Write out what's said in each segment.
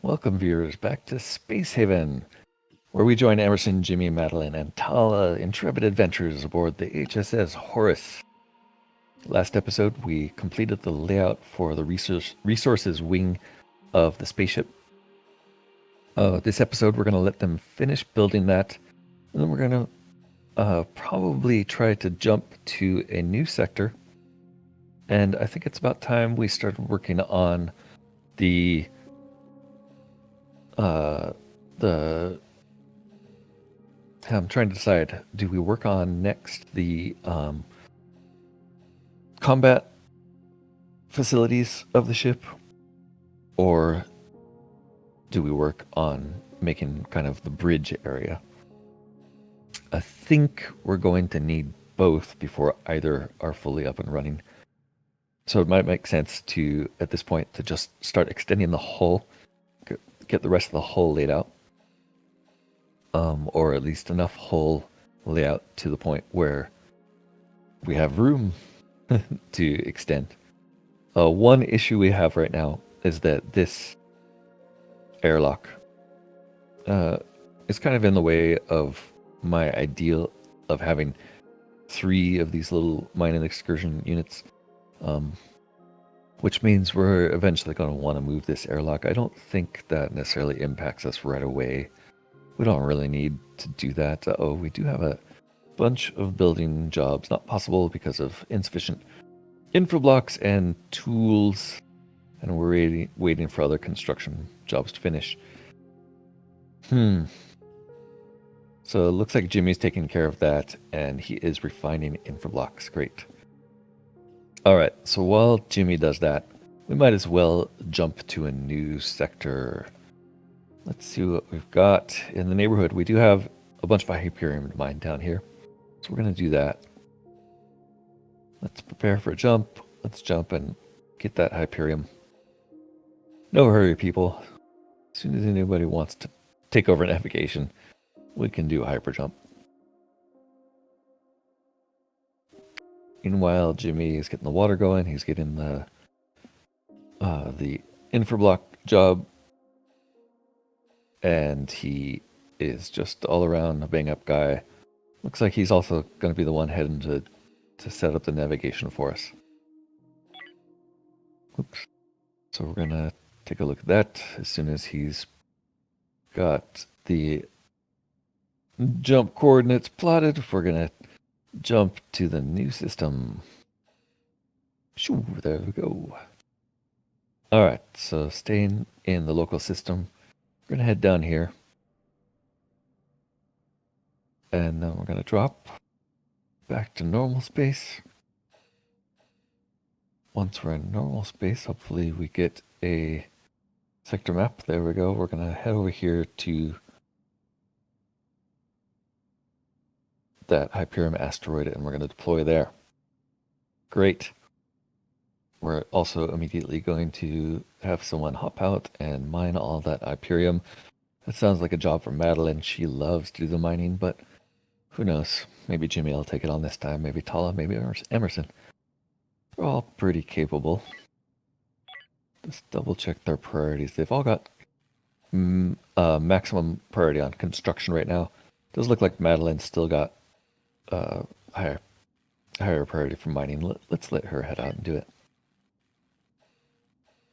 Welcome, viewers, back to Space Haven, where we join Emerson, Jimmy, Madeline, and Tala intrepid adventurers aboard the HSS Horus. Last episode, we completed the layout for the resources wing of the spaceship. This episode, we're going to let them finish building that, and then we're going to probably try to jump to a new sector. And I think it's about time we started working on the I'm trying to decide, do we work on next the combat facilities of the ship, or do we work on making kind of the bridge area? I think we're going to need both before either are fully up and running. So it might make sense to, at this point, to just start extending the hull, get the rest of the hull laid out. Or at least enough hull layout to the point where we have room to extend. One issue we have right now is that this airlock is kind of in the way of my ideal of having 3 of these little mine and excursion units, which means we're eventually going to want to move this airlock. I don't think that necessarily impacts us right away. We don't really need to do that. We do have a bunch of building jobs not possible because of insufficient infra blocks and tools, and we're waiting for other construction jobs to finish. So it looks like Jimmy's taking care of that, and he is refining infra blocks. Great. All right, so while Jimmy does that, we might as well jump to a new sector. Let's see what we've got in the neighborhood. We do have a bunch of Hyperium to mine down here, so we're going to do that. Let's prepare for a jump. Let's jump and get that Hyperium. No hurry, people. As soon as anybody wants to take over navigation, we can do a hyper jump. Meanwhile, Jimmy is getting the water going. He's getting the Infra Block job, and he is just all around a bang-up guy. Looks like he's also going to be the one heading to set up the navigation for us. Oops. So we're going to take a look at that as soon as he's got the jump coordinates plotted. We're going to jump to the new system. Shoo, there we go. All right, so staying in the local system, we're going to head down here. And then we're going to drop back to normal space. Once we're in normal space, hopefully we get a sector map. There we go. We're going to head over here to that Hyperium asteroid, and we're going to deploy there. Great. We're also immediately going to have someone hop out and mine all that Hyperium. That sounds like a job for Madeline. She loves to do the mining, but who knows? Maybe Jimmy will take it on this time. Maybe Tala, maybe Emerson. They're all pretty capable. Just double check their priorities. They've all got maximum priority on construction right now. Does look like Madeline's still got higher priority for mining. Let's let her head out and do it.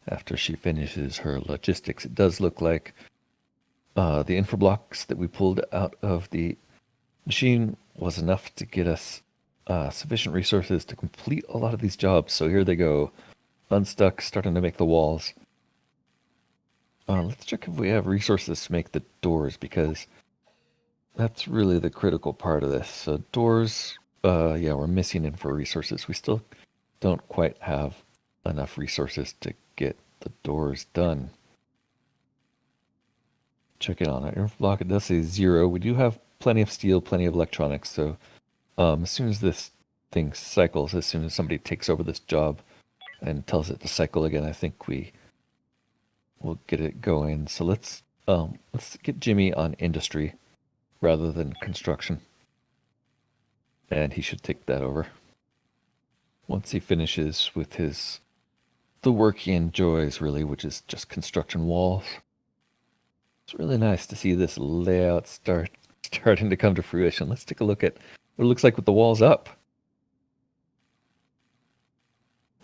After she finishes her logistics, it does look like the infra blocks that we pulled out of the machine was enough to get us sufficient resources to complete a lot of these jobs. So here they go, unstuck, starting to make the walls. Let's check if we have resources to make the doors, because that's really the critical part of this. So doors, yeah, we're missing infra resources. We still don't quite have enough resources to get the doors done. Check it on our infra block. It does say 0. We do have plenty of steel, plenty of electronics. So as soon as this thing cycles, as soon as somebody takes over this job and tells it to cycle again, I think we will get it going. So let's get Jimmy on industry rather than construction, and he should take that over once he finishes with the work he enjoys, really, which is just construction walls. It's really nice to see this layout starting to come to fruition. Let's take a look at what it looks like with the walls up.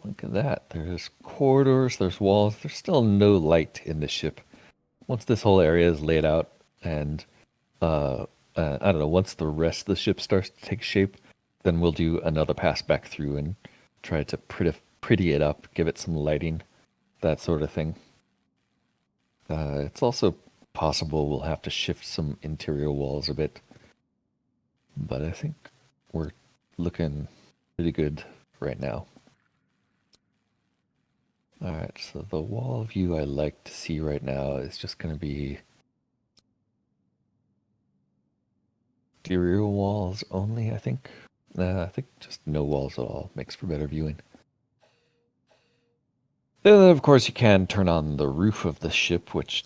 Look at that. There's corridors, there's walls. There's still no light in the ship. Once this whole area is laid out and, I don't know, once the rest of the ship starts to take shape, then we'll do another pass back through and try to pretty it up, give it some lighting, that sort of thing. It's also possible we'll have to shift some interior walls a bit, but I think we're looking pretty good right now. Alright, so the wall view I like to see right now is just going to be exterior walls only, I think. I think just no walls at all makes for better viewing. Then, of course, you can turn on the roof of the ship, which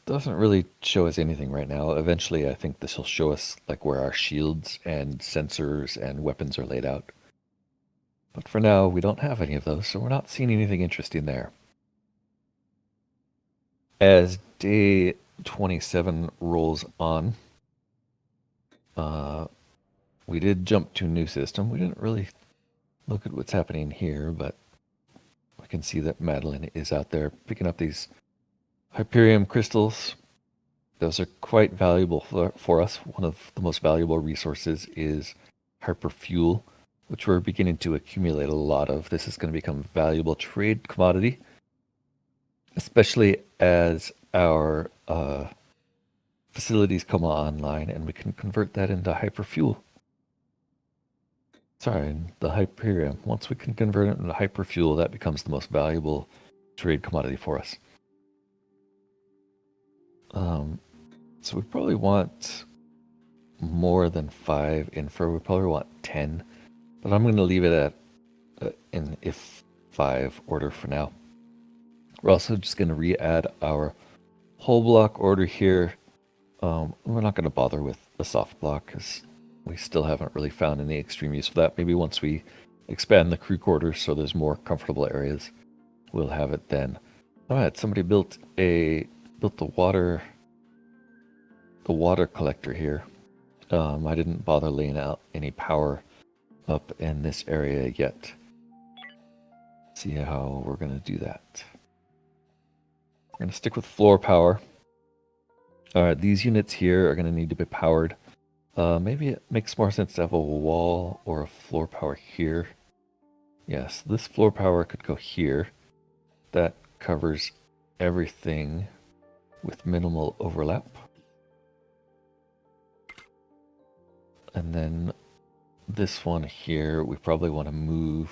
doesn't really show us anything right now. Eventually, I think this will show us like where our shields and sensors and weapons are laid out. But for now, we don't have any of those, so we're not seeing anything interesting there. As day 27 rolls on, we did jump to a new system. We didn't really look at what's happening here, but we can see that Madeline is out there picking up these Hyperium crystals. Those are quite valuable for us. One of the most valuable resources is hyperfuel, which we're beginning to accumulate a lot of. This is going to become a valuable trade commodity, especially as our facilities come online and we can convert that into hyperfuel. Sorry, the Hyperium. Once we can convert it into hyperfuel, that becomes the most valuable trade commodity for us. So we probably want more than 5 infra. We probably want 10, but I'm going to leave it at in if 5 order for now. We're also just going to re-add our whole block order here. We're not going to bother with the soft block because we still haven't really found any extreme use for that. Maybe once we expand the crew quarters so there's more comfortable areas, we'll have it then. All right, somebody built the water collector here. I didn't bother laying out any power up in this area yet. See how we're going to do that. We're going to stick with floor power. Alright, these units here are going to need to be powered. Maybe it makes more sense to have a wall or a floor power here. Yes, this floor power could go here. That covers everything with minimal overlap. And then this one here, we probably want to move.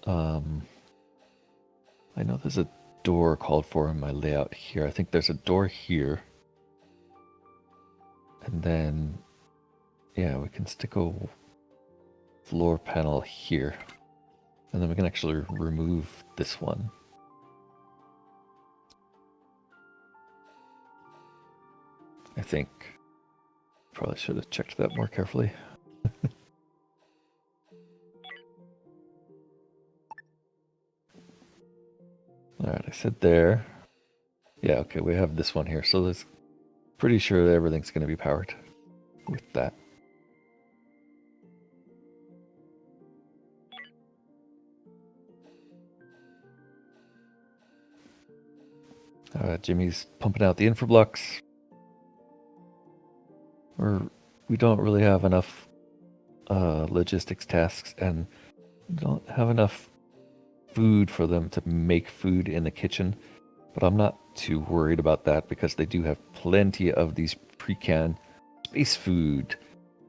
I know there's a door called for in my layout here. I think there's a door here. And then, yeah, we can stick a floor panel here. And then we can actually remove this one. I think. Probably should have checked that more carefully. Alright, I said there. Yeah, okay, we have this one here. So that's pretty sure that everything's going to be powered with that. Jimmy's pumping out the infra blocks. We don't really have enough logistics tasks, and we don't have enough food for them to make food in the kitchen. But I'm not too worried about that because they do have plenty of these pre-canned space food,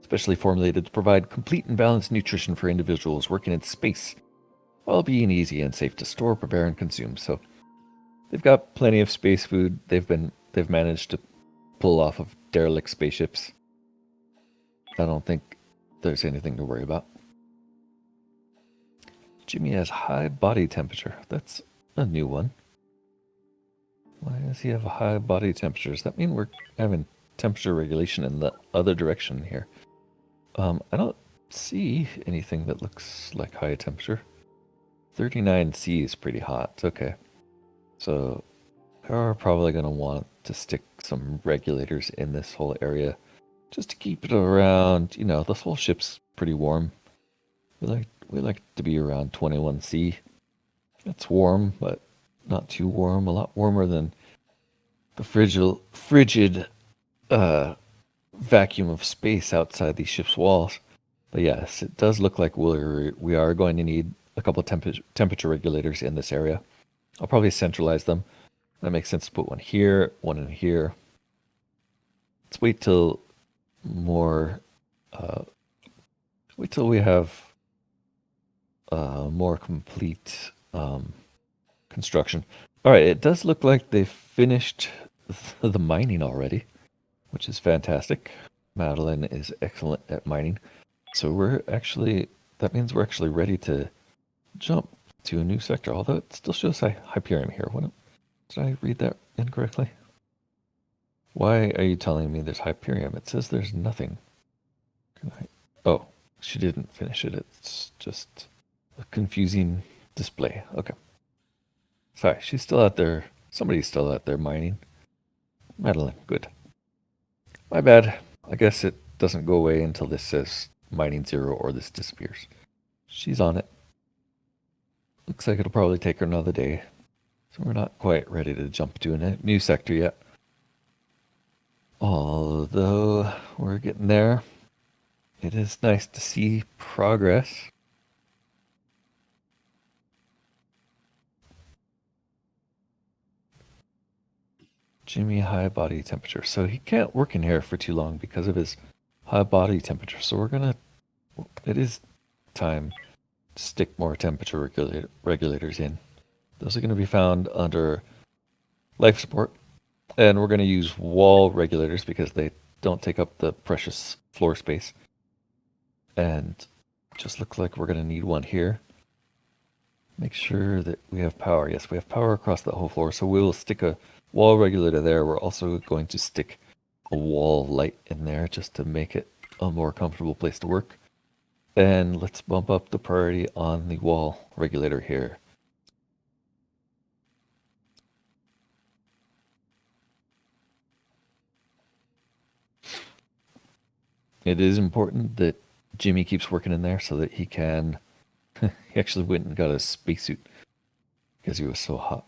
specially formulated to provide complete and balanced nutrition for individuals working in space, while being easy and safe to store, prepare, and consume. So they've got plenty of space food. They've managed to pull off of derelict spaceships. I don't think there's anything to worry about. Jimmy has high body temperature. That's a new one. Why does he have a high body temperature? Does that mean we're having temperature regulation in the other direction here? I don't see anything that looks like high temperature. 39C is pretty hot. Okay. So are probably going to want to stick some regulators in this whole area just to keep it around, this whole ship's pretty warm. We like to be around 21°C. It's warm, but not too warm. A lot warmer than the frigid vacuum of space outside these ship's walls. But yes, it does look like we are going to need a couple of temperature regulators in this area. I'll probably centralize them. That makes sense to put one here, one in here. Let's wait till more. Wait till we have more complete construction. All right, it does look like they finished the mining already, which is fantastic. Madeline is excellent at mining. So that means we're actually ready to jump to a new sector, although it still shows Hyperion here. Did I read that incorrectly? Why are you telling me there's Hyperion? It says there's nothing. Oh, she didn't finish it. It's just a confusing display. Okay. Sorry, she's still out there. Somebody's still out there mining. Madeline, good. My bad. I guess it doesn't go away until this says mining 0 or this disappears. She's on it. Looks like it'll probably take her another day. So we're not quite ready to jump to a new sector yet. Although we're getting there. It is nice to see progress. Jimmy, high body temperature. So he can't work in here for too long because of his high body temperature. So it is time to stick more temperature regulators in. Those are going to be found under life support. And we're going to use wall regulators because they don't take up the precious floor space. And just looks like we're going to need one here. Make sure that we have power. Yes, we have power across the whole floor. So we will stick a wall regulator there. We're also going to stick a wall light in there just to make it a more comfortable place to work. And let's bump up the priority on the wall regulator here. It is important that Jimmy keeps working in there so that he can... he actually went and got a spacesuit because he was so hot.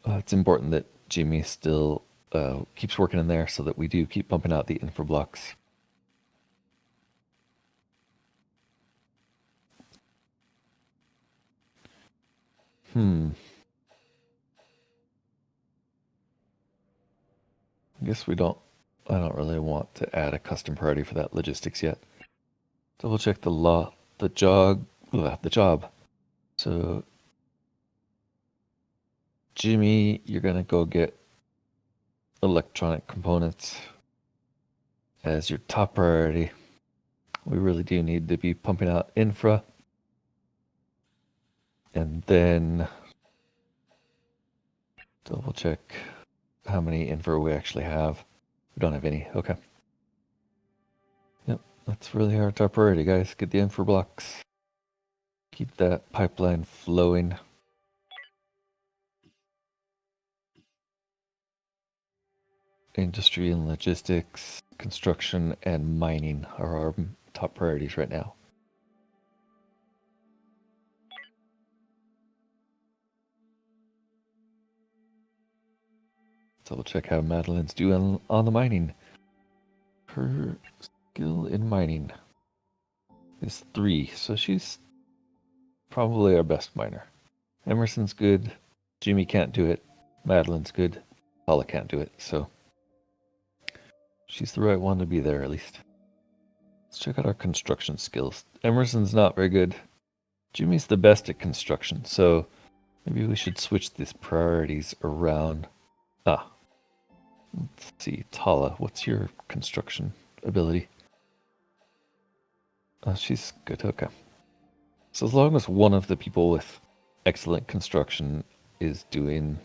It's important that Jimmy still keeps working in there so that we do keep pumping out the infra blocks. I guess I don't really want to add a custom priority for that logistics yet. Double check the job. So, Jimmy, you're gonna go get electronic components as your top priority. We really do need to be pumping out infra. And then double check how many infra we actually have. We don't have any. Okay. Yep, that's really our top priority, guys. Get the infra blocks. Keep that pipeline flowing. Industry and logistics, construction, and mining are our top priorities right now. Double check how Madeline's doing on the mining. Her skill in mining is 3, so she's probably our best miner. Emerson's good. Jimmy can't do it. Madeline's good. Paula can't do it, so she's the right one to be there at least. Let's check out our construction skills. Emerson's not very good. Jimmy's the best at construction, so maybe we should switch these priorities around. Let's see. Tala, what's your construction ability? Oh, she's good. Okay. So as long as one of the people with excellent construction is doing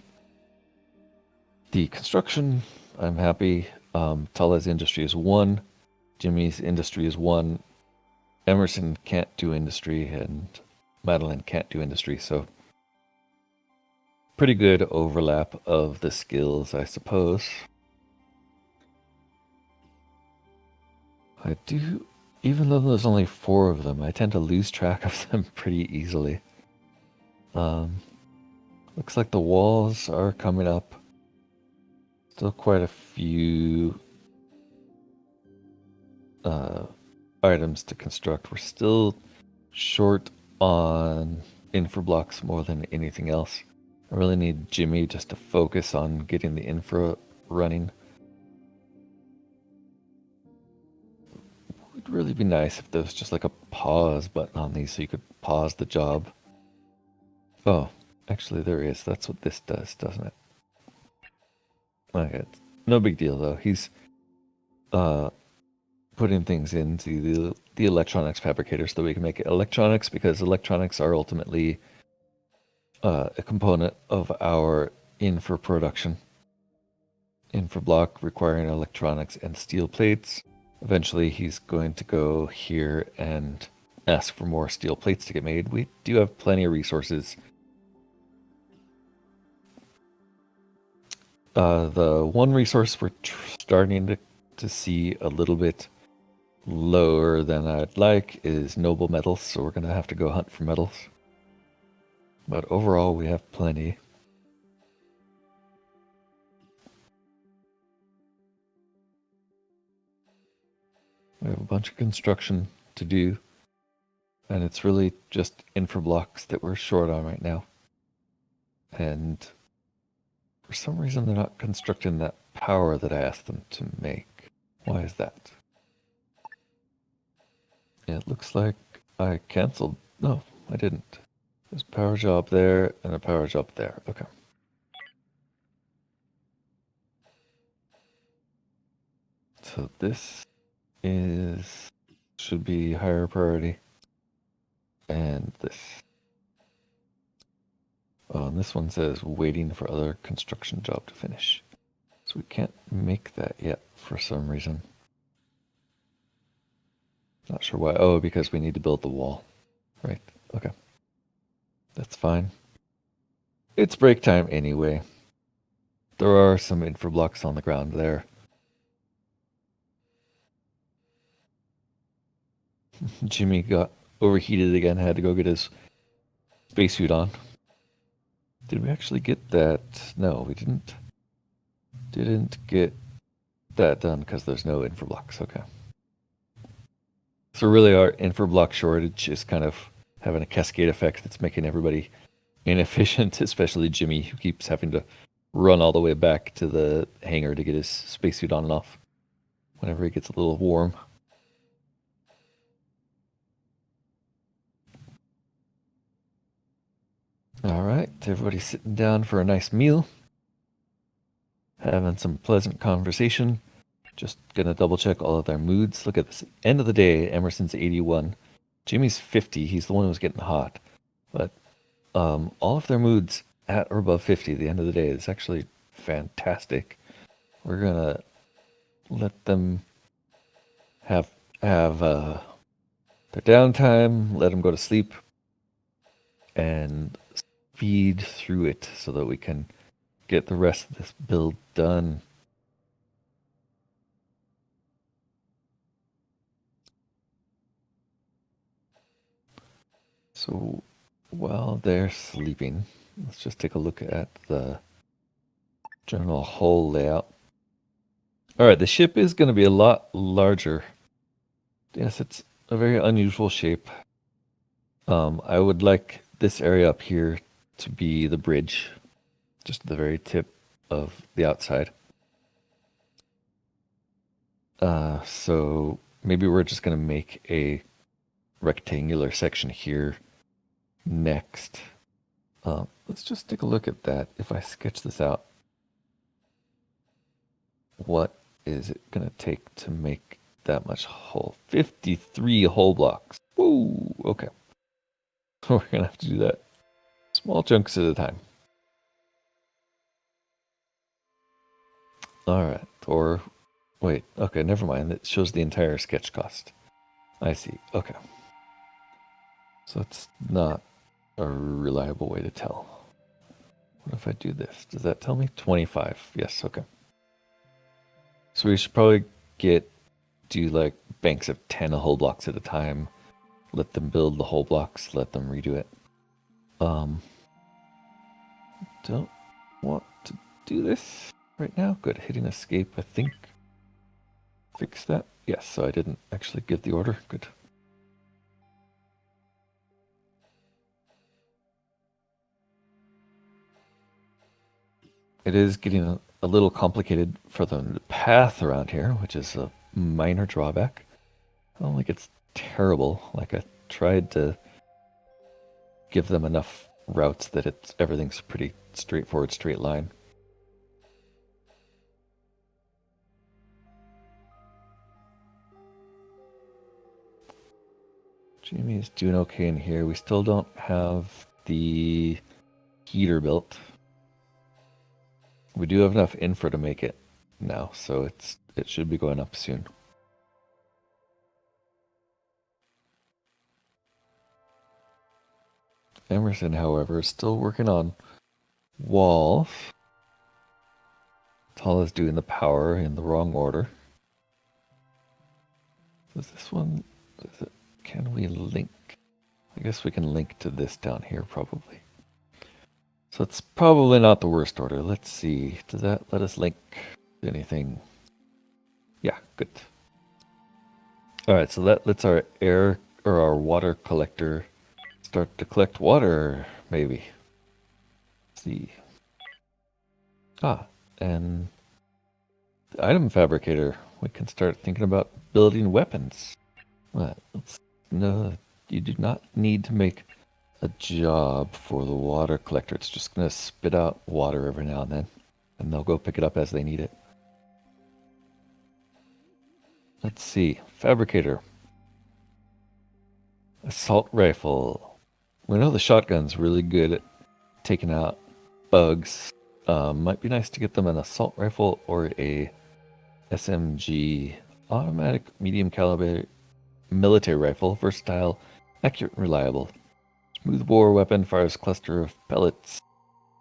the construction, I'm happy. Tala's industry is 1. Jimmy's industry is 1. Emerson can't do industry, and Madeline can't do industry, so pretty good overlap of the skills, I suppose. I do, even though there's only 4 of them, I tend to lose track of them pretty easily. Looks like the walls are coming up. Still quite a few items to construct. We're still short on infra blocks more than anything else. I really need Jimmy just to focus on getting the infra running. It would really be nice if there was just like a pause button on these so you could pause the job. Oh, actually there is. That's what this does, doesn't it? Okay, no big deal though. He's putting things into the electronics fabricator so that we can make electronics, because electronics are ultimately a component of our infra production. Infra block requiring electronics and steel plates. Eventually he's going to go here and ask for more steel plates to get made. We do have plenty of resources. The one resource we're starting to see a little bit lower than I'd like is noble metals, so we're going to have to go hunt for metals. But overall, we have plenty. We have a bunch of construction to do, and it's really just infra blocks that we're short on right now. And for some reason, they're not constructing that power that I asked them to make. Why is that? Yeah, it looks like I canceled. No, I didn't. There's a power job there and a power job there. Okay. So this should be higher priority. And this. Oh, and this one says waiting for other construction job to finish. So we can't make that yet for some reason. Not sure why. Oh, because we need to build the wall. Right. Okay. That's fine. It's break time anyway. There are some infra blocks on the ground there. Jimmy got overheated again, had to go get his spacesuit on. Did we actually get that? No, we didn't. Didn't get that done because there's no infra blocks. Okay. So really our infra block shortage is kind of having a cascade effect that's making everybody inefficient, especially Jimmy, who keeps having to run all the way back to the hangar to get his spacesuit on and off whenever he gets a little warm. All right, everybody's sitting down for a nice meal, having some pleasant conversation. Just gonna double check all of their moods. Look at this. End of the day, Emerson's 81. Jimmy's 50. He's the one who was getting hot. But all of their moods at or above 50 at the end of the day is actually fantastic. We're gonna let them have their downtime, let them go to sleep, and speed through it so that we can get the rest of this build done. So while they're sleeping, let's just take a look at the general hull layout. All right, the ship is going to be a lot larger. Yes, it's a very unusual shape. I would like this area up here to be the bridge, just the very tip of the outside. So maybe we're just going to make a rectangular section here next. Let's just take a look at that. If I sketch this out, what is it going to take to make that much hull? 53 hull blocks. Woo! Okay. We're going to have to do that small chunks at a time. All right. Or, wait. Okay, never mind. It shows the entire sketch cost. I see. Okay. So it's not a reliable way to tell. What if I do this? Does that tell me? 25. Yes, okay. So we should probably do like banks of 10 whole blocks at a time. Let them build the whole blocks, let them redo it. Don't want to do this right now. Good, hitting escape, I think. Fix that. Yes, so I didn't actually give the order. Good. It is getting a little complicated for the path around here, which is a minor drawback. I don't think it's terrible. Like I tried to give them enough routes that everything's pretty straightforward, straight line. Jamie's doing okay in here. We still don't have the heater built. We do have enough infra to make it now, so it should be going up soon. Emerson, however, is still working on walls. Tala's doing the power in the wrong order. Does this one, can we link? I guess we can link to this down here probably. So it's probably not the worst order. Let's see. Does that let us link to anything? Yeah, good. All right, so that lets our air or our water collector start to collect water, maybe. Let's see. Ah, and the item fabricator. We can start thinking about building weapons. What? No, you do not need to make a job for the water collector. It's just going to spit out water every now and then, and they'll go pick it up as they need it. Let's see. Fabricator. Assault rifle. We know the shotgun's really good at taking out bugs. Might be nice to get them an assault rifle or a SMG. Automatic medium caliber military rifle. Versatile, accurate, and reliable. Smooth bore weapon fires cluster of pellets.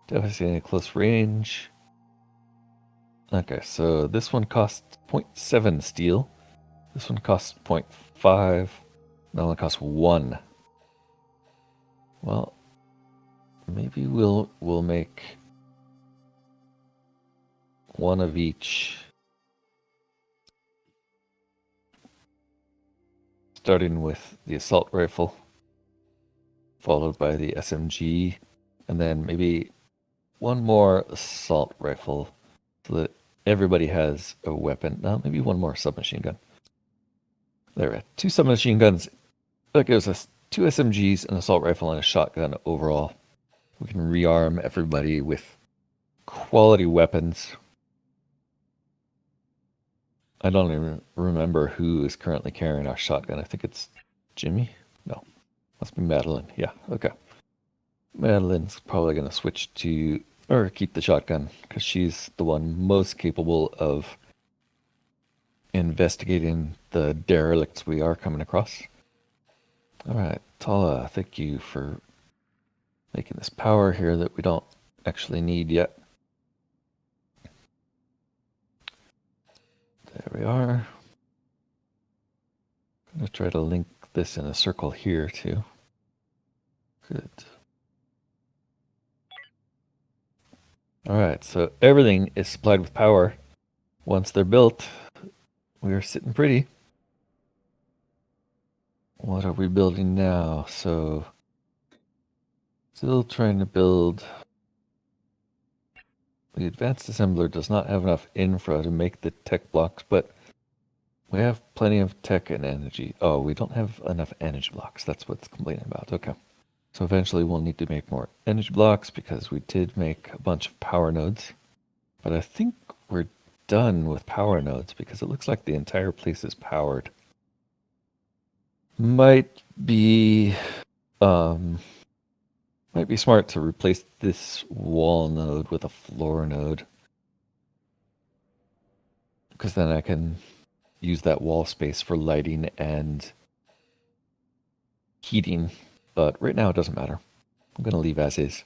Devastating at close range. Okay, so this one costs 0.7 steel. This one costs 0.5. That one costs 1. Well, maybe we'll make one of each. Starting with the assault rifle, followed by the SMG, and then maybe one more assault rifle so that everybody has a weapon. No, maybe one more submachine gun. There we go. 2 submachine guns. That gives us 2 SMGs, an assault rifle, and a shotgun overall. We can rearm everybody with quality weapons. I don't even remember who is currently carrying our shotgun. I think it's Jimmy? No. Must be Madeline. Yeah, okay. Madeline's probably going to switch to, or keep the shotgun, because she's the one most capable of investigating the derelicts we are coming across. All right, Tala, thank you for making this power here that we don't actually need yet. There we are. I'm going to try to link this in a circle here too. Good. All right, so everything is supplied with power. Once they're built, we are sitting pretty. What are we building now? So, still trying to build. The advanced assembler does not have enough infra to make the tech blocks, but we have plenty of tech and energy. Oh, we don't have enough energy blocks. That's what's complaining about. Okay. So eventually we'll need to make more energy blocks because we did make a bunch of power nodes. But I think we're done with power nodes because it looks like the entire place is powered. Might be smart to replace this wall node with a floor node, because then I can use that wall space for lighting and heating. But right now it doesn't matter. I'm going to leave as is.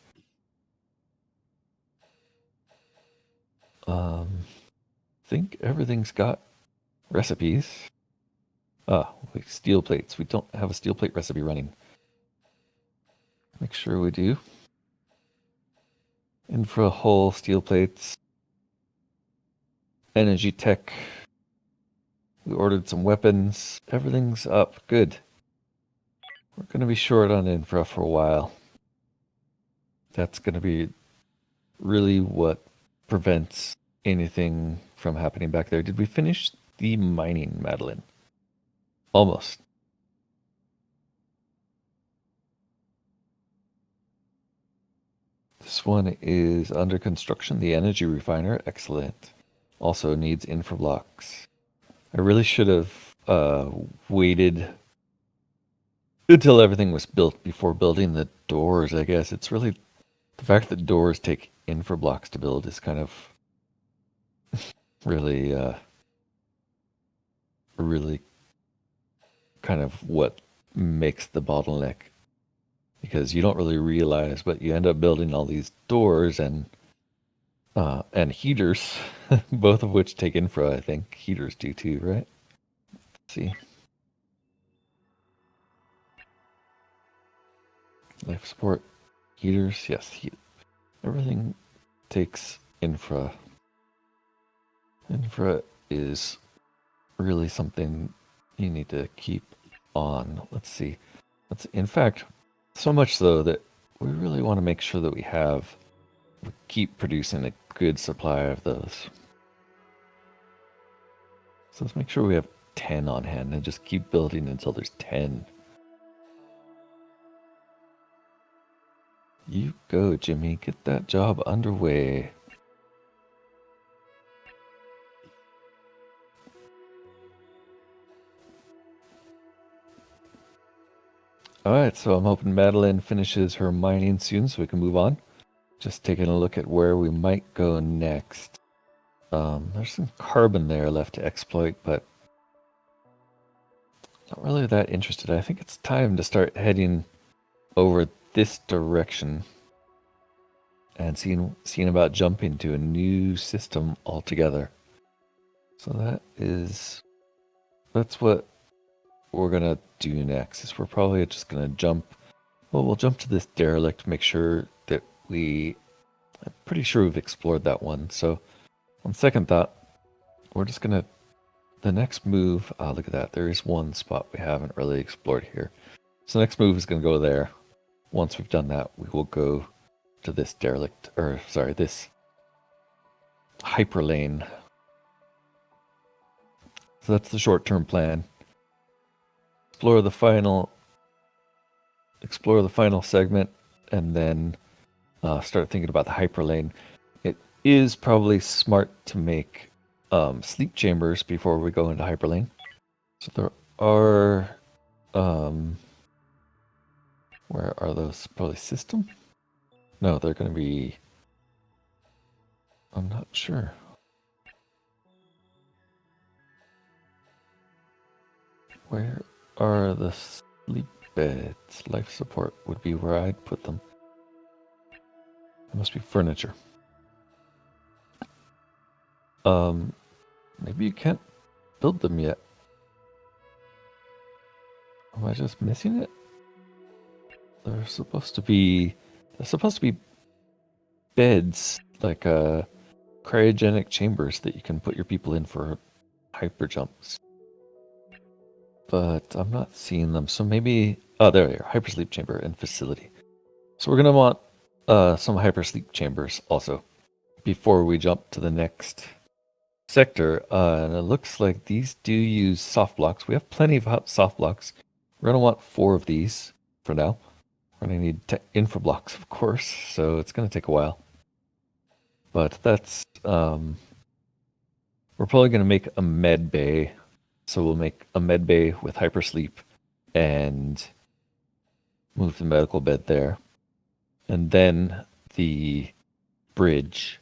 Think everything's got recipes. Like steel plates. We don't have a steel plate recipe running. Make sure we do. Infra hull steel plates. Energy tech. We ordered some weapons. Everything's up. Good. We're going to be short on infra for a while. That's going to be really what prevents anything from happening back there. Did we finish the mining, Madeline? Almost. This one is under construction, the energy refiner. Excellent. Also needs infra blocks. I really should have waited until everything was built before building the doors, I guess. It's really the fact that doors take infra blocks to build is kind of really really kind of what makes the bottleneck, because you don't really realize, but you end up building all these doors and heaters, both of which take infra. I think heaters do too, right? Let's see, life support, heaters, yes, everything takes infra. Infra is really something you need to keep on. Let's see. In fact, so much so that we really want to make sure that we keep producing a good supply of those. So let's make sure we have 10 on hand and just keep building until there's 10. You go, Jimmy. Get that job underway. Alright, so I'm hoping Madeline finishes her mining soon so we can move on. Just taking a look at where we might go next. There's some carbon there left to exploit, but not really that interested. I think it's time to start heading over this direction and seeing about jumping to a new system altogether. So that's what we're gonna do next. Is we're probably just gonna we'll jump to this derelict, make sure that I'm pretty sure we've explored that one. So on second thought, we're just gonna, the next move, look at that, there is one spot we haven't really explored here. So the next move is gonna go there. Once we've done that, we will go to this derelict, or sorry, this hyperlane. So that's the short-term plan. Explore the final segment, and then start thinking about the hyperlane. It is probably smart to make sleep chambers before we go into hyperlane. So there are, where are those? Probably system? No, they're going to be, I'm not sure. Where are the sleep beds? Life support would be where I'd put them. It must be furniture. Maybe you can't build them yet. Am I just missing it? There's supposed to be beds, like cryogenic chambers that you can put your people in for hyper jumps. But I'm not seeing them. So maybe, oh, there they are, hypersleep chamber and facility. So we're gonna want some hypersleep chambers also before we jump to the next sector. And it looks like these do use soft blocks. We have plenty of soft blocks. We're gonna want 4 of these for now. We're gonna need infra blocks, of course, so it's gonna take a while. But that's we're probably gonna make a med bay. So we'll make a med bay with hypersleep and move the medical bed there. And then the bridge.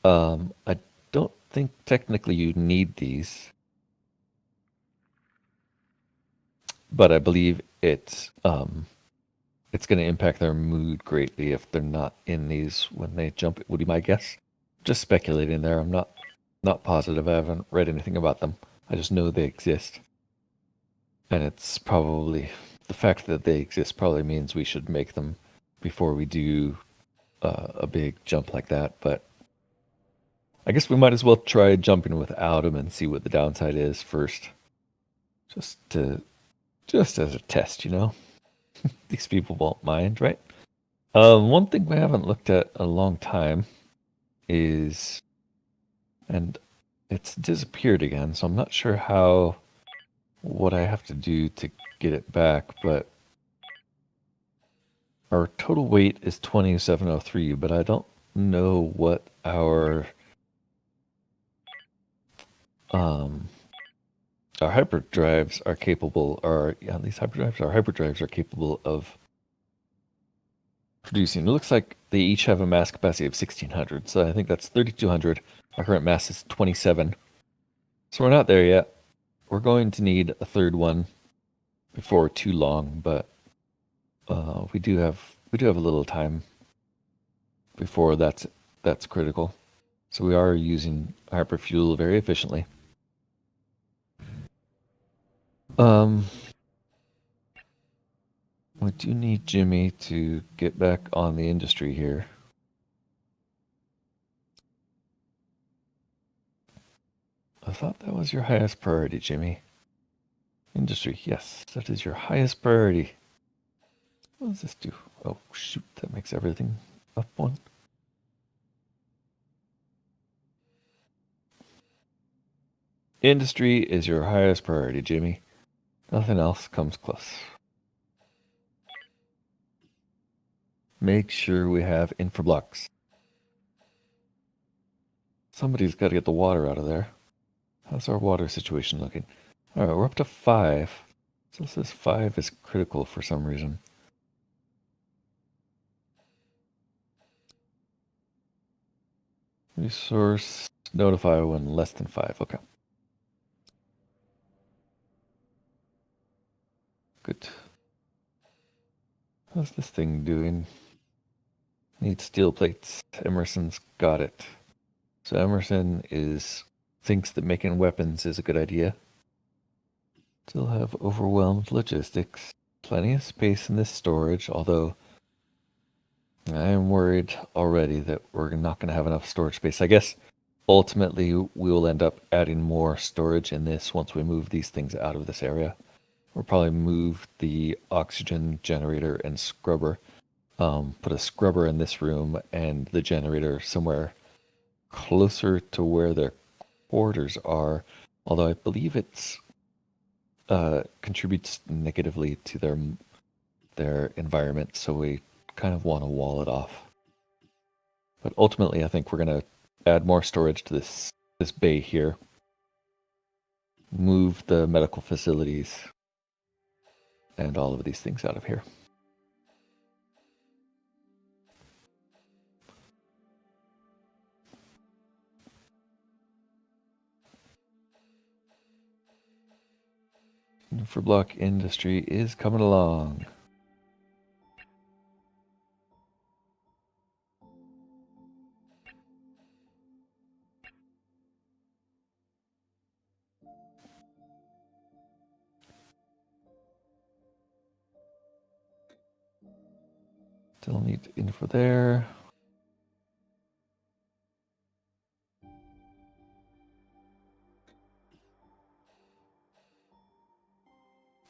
I don't think technically you need these, but I believe it's it's going to impact their mood greatly if they're not in these when they jump. Would be my guess. Just speculating there. I'm not positive. I haven't read anything about them. I just know they exist. And it's probably the fact that they exist probably means we should make them before we do a big jump like that. But I guess we might as well try jumping without them and see what the downside is first, just as a test, you know. These people won't mind, right? One thing we haven't looked at a long time is, and it's disappeared again, so I'm not sure what I have to do to get it back, but our total weight is 2703, but I don't know what um our hyperdrives are capable, our hyperdrives are capable of producing. It looks like they each have a mass capacity of 1600, so I think that's 3200. Our current mass is 27. So we're not there yet. We're going to need a third one before too long, but we do have a little time before that's critical. So we are using hyperfuel very efficiently. We do need Jimmy to get back on the industry here. I thought that was your highest priority, Jimmy. Industry, yes, that is your highest priority. What does this do? Oh, shoot, that makes everything up one. Industry is your highest priority, Jimmy. Nothing else comes close. Make sure we have infra blocks. Somebody's got to get the water out of there. How's our water situation looking? All right, we're up to 5. So it says 5 is critical for some reason. Resource notify when less than 5. Okay. Good. How's this thing doing? Need steel plates. Emerson's got it. So Emerson thinks that making weapons is a good idea. Still have overwhelmed logistics. Plenty of space in this storage, although I am worried already that we're not going to have enough storage space. I guess ultimately we will end up adding more storage in this once we move these things out of this area. We'll probably move the oxygen generator and scrubber, put a scrubber in this room and the generator somewhere closer to where their quarters are, although I believe it's contributes negatively to their environment, so we kind of want to wall it off. But ultimately, I think we're going to add more storage to this bay here. Move the medical facilities and all of these things out of here. Infra Block industry is coming along. Still need infra there.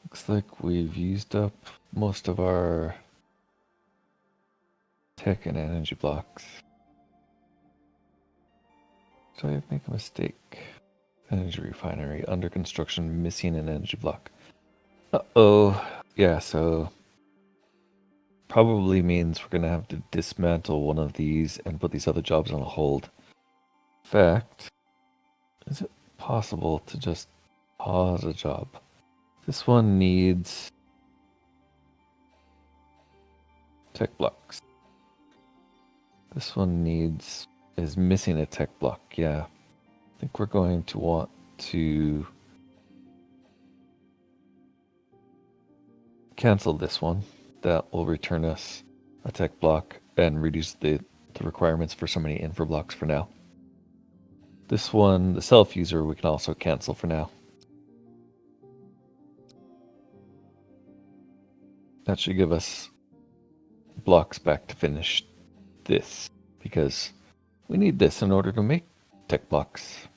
Looks like we've used up most of our tech and energy blocks. Did I make a mistake? Energy refinery under construction, missing an energy block. Uh-oh. Yeah, so probably means we're going to have to dismantle one of these and put these other jobs on hold. In fact, is it possible to just pause a job? This one needs tech blocks. This one is missing a tech block. Yeah. I think we're going to want to cancel this one. that will return us a tech block and reduce the requirements for so many infra blocks for now. This one, the self-user, we can also cancel for now. That should give us blocks back to finish this, because we need this in order to make tech blocks.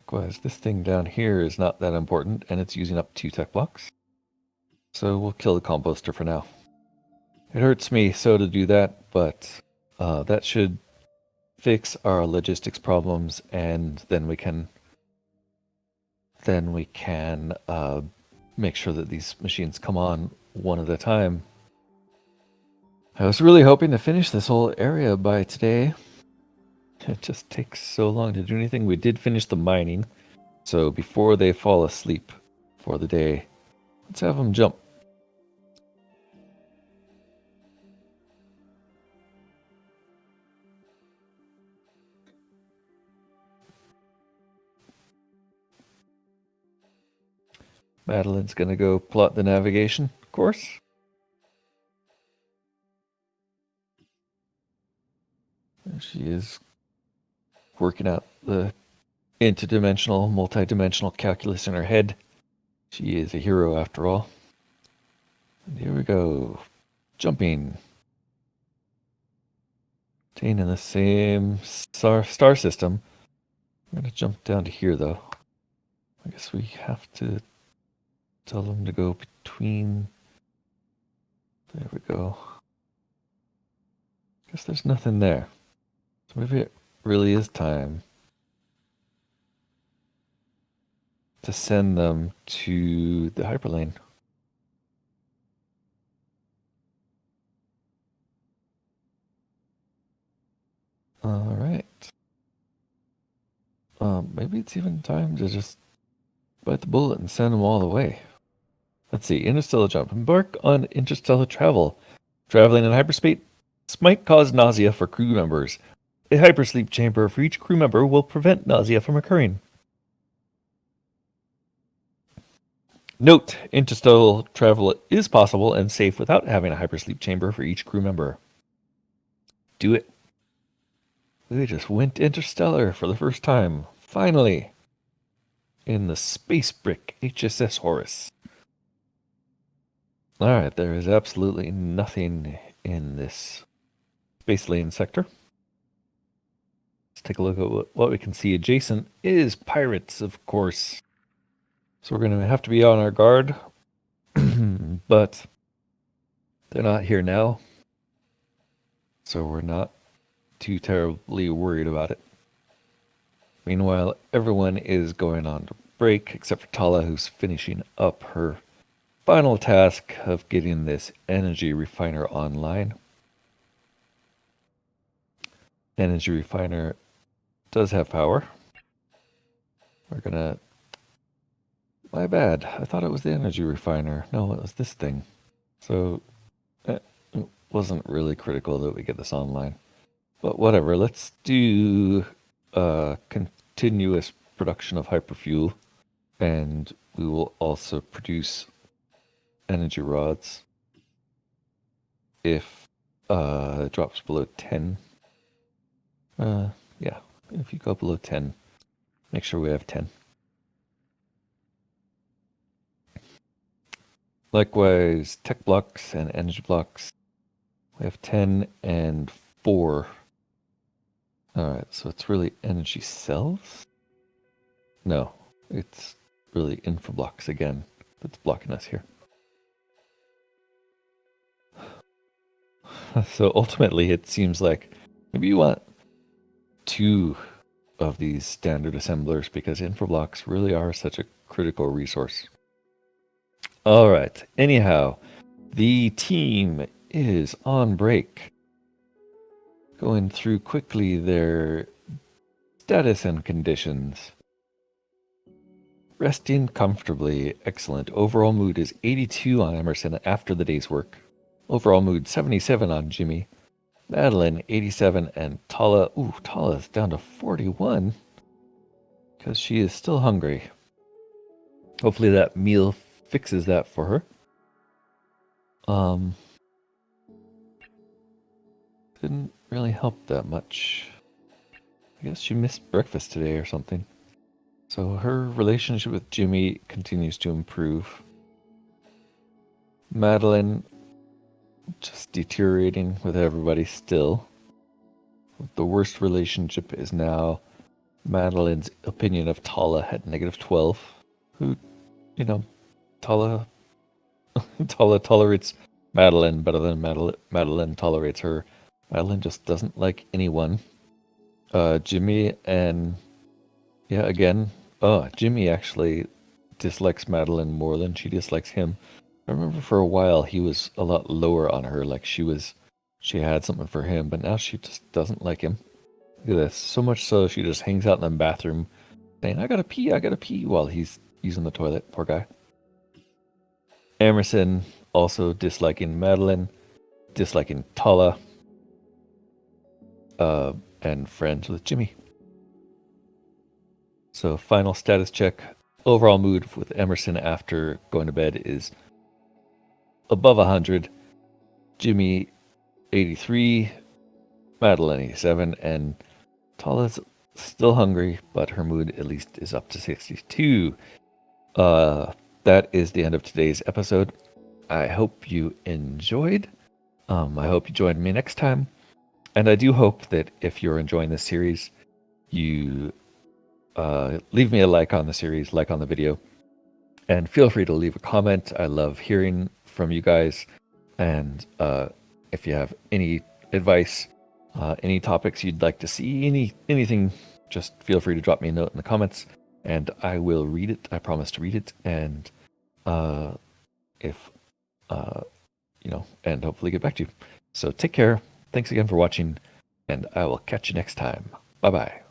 Likewise, this thing down here is not that important, and it's using up 2 tech blocks. So we'll kill the composter for now. It hurts me so to do that, but that should fix our logistics problems, and then we can make sure that these machines come on one at a time. I was really hoping to finish this whole area by today. It just takes so long to do anything. We did finish the mining, so before they fall asleep for the day, let's have them jump. Madeline's gonna go plot the navigation course. And she is working out the interdimensional, multidimensional calculus in her head. She is a hero after all. And here we go. Jumping. Staying in the same star system. I'm going to jump down to here, though. I guess we have to tell them to go between... There we go. Guess there's nothing there. So maybe it really is time to send them to the hyperlane. All right. Maybe it's even time to just bite the bullet and send them all the way. Let's see. Interstellar jump. Embark on interstellar travel. Traveling in hyperspace might cause nausea for crew members. A hypersleep chamber for each crew member will prevent nausea from occurring. Note, interstellar travel is possible and safe without having a hypersleep chamber for each crew member. Do it. We just went interstellar for the first time. Finally. In the space brick HSS Horus. Alright, there is absolutely nothing in this space lane sector. Let's take a look at what we can see adjacent is pirates, of course. So we're going to have to be on our guard. But they're not here now. So we're not too terribly worried about it. Meanwhile, everyone is going on to break, except for Tala, who's finishing up her final task of getting this energy refiner online. Energy refiner does have power. We're gonna... My bad. I thought it was the energy refiner. No, it was this thing. So it wasn't really critical that we get this online. But whatever, let's do continuous production of hyperfuel, and we will also produce energy rods if it drops below 10. Yeah, if you go below 10, make sure we have 10. Likewise, tech blocks and energy blocks, we have 10 and 4. Alright, so it's really energy cells? No, it's really infra blocks again that's blocking us here. So ultimately, it seems like maybe you want 2 of these standard assemblers because infra blocks really are such a critical resource. Alright, anyhow, the team is on break. Going through quickly their status and conditions. Resting comfortably. Excellent. Overall mood is 82 on Emerson after the day's work. Overall mood 77 on Jimmy. Madeline 87 and Tala. Ooh, Tala's down to 41 because she is still hungry. Hopefully that meal fixes that for her. Didn't really help that much. I guess she missed breakfast today or something. So her relationship with Jimmy continues to improve. Madeline just deteriorating with everybody still. The worst relationship is now Madeline's opinion of Tala at -12. Who, you know, Tala Tala tolerates Madeline better than Madeline tolerates her. Madeline just doesn't like anyone. Jimmy and yeah, again, Jimmy actually dislikes Madeline more than she dislikes him. I remember for a while he was a lot lower on her, like she had something for him, but now she just doesn't like him. Look at this. So much so she just hangs out in the bathroom saying, I gotta pee while he's using the toilet. Poor guy. Emerson also disliking Madeline, disliking Tala, and friends with Jimmy. So final status check. Overall mood with Emerson after going to bed is above 100. Jimmy 83, Madeline 87, and Tala's still hungry, but her mood at least is up to 62. That is the end of today's episode. I hope you enjoyed. I hope you join me next time. And I do hope that if you're enjoying this series, you leave me a like on the series, like on the video, and feel free to leave a comment. I love hearing from you guys. And if you have any advice, any topics you'd like to see, anything, just feel free to drop me a note in the comments, and I will read it. I promise to read it, and if and hopefully get back to you. So take care. Thanks again for watching, and I will catch you next time. Bye bye.